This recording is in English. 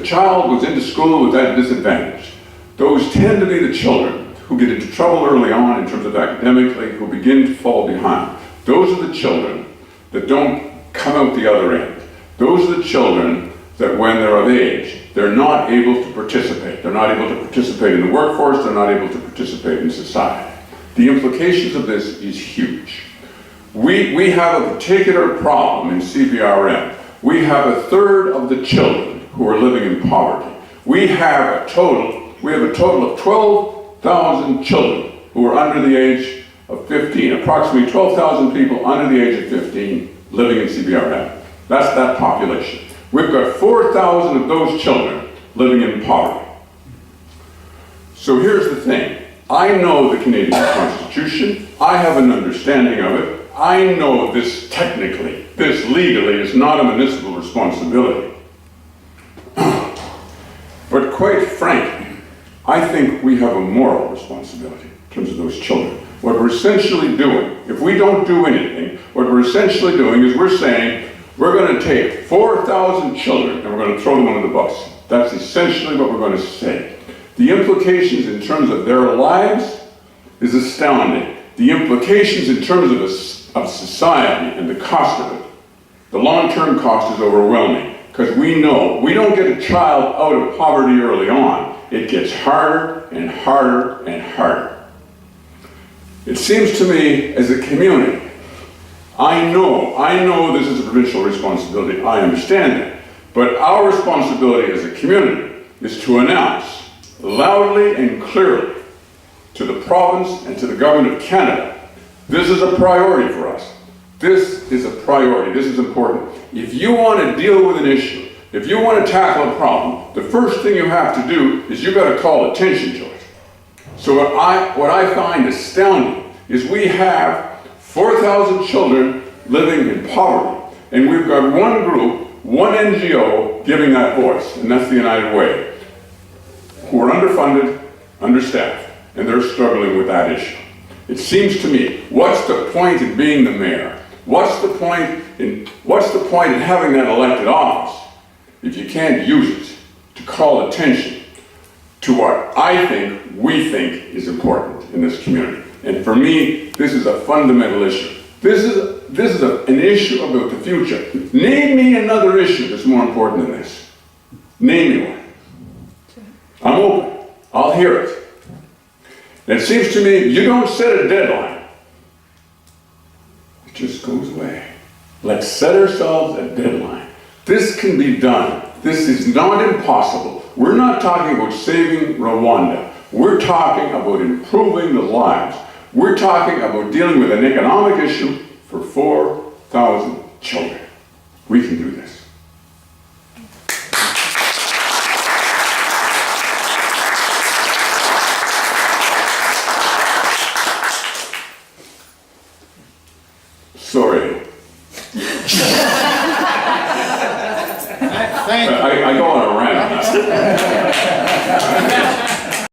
a child goes into school with that disadvantage, those tend to be the children who get into trouble early on in terms of academically, who begin to fall behind. Those are the children that don't come out the other end. Those are the children that when they're of age, they're not able to participate. They're not able to participate in the workforce, they're not able to participate in society. The implications of this is huge. We have a particular problem in CBRM. We have a third of the children who are living in poverty. We have a total of 12,000 children who are under the age of 15, approximately 12,000 people under the age of 15 living in CBRM. That's that population. We've got 4,000 of those children living in poverty. So here's the thing. I know the Canadian Constitution. I have an understanding of it. I know this technically, this legally is not a municipal responsibility. But quite frankly, I think we have a moral responsibility in terms of those children. What we're essentially doing, if we don't do anything, what we're essentially doing is we're saying, we're going to take 4,000 children and we're going to throw them under the bus. That's essentially what we're going to say. The implications in terms of their lives is astounding. The implications in terms of society and the cost of it, the long-term cost is overwhelming, because we know we don't get a child out of poverty early on. It gets harder and harder and harder. It seems to me, as a community, I know this is a provincial responsibility, I understand that, but our responsibility as a community is to announce loudly and clearly to the province and to the government of Canada, this is a priority for us. This is a priority, this is important. If you want to deal with an issue, if you want to tackle a problem, the first thing you have to do is you've got to call attention to it. So what I find astounding is we have 4,000 children living in poverty, and we've got one group, one NGO giving that voice, and that's the United Way, who are underfunded, understaffed, and they're struggling with that issue. It seems to me, what's the point in being the mayor? What's the point in having that elected office if you can't use it to call attention to what we think is important in this community? And for me, this is a fundamental issue. This is an issue about the future. Name me another issue that's more important than this. Name me one. I'm open. I'll hear it. And it seems to me, you don't set a deadline. It just goes away. Let's set ourselves a deadline. This can be done. This is not impossible. We're not talking about saving Rwanda. We're talking about improving the lives. We're talking about dealing with an economic issue for 4,000 children. We can do this. Sorry. I go on a rant.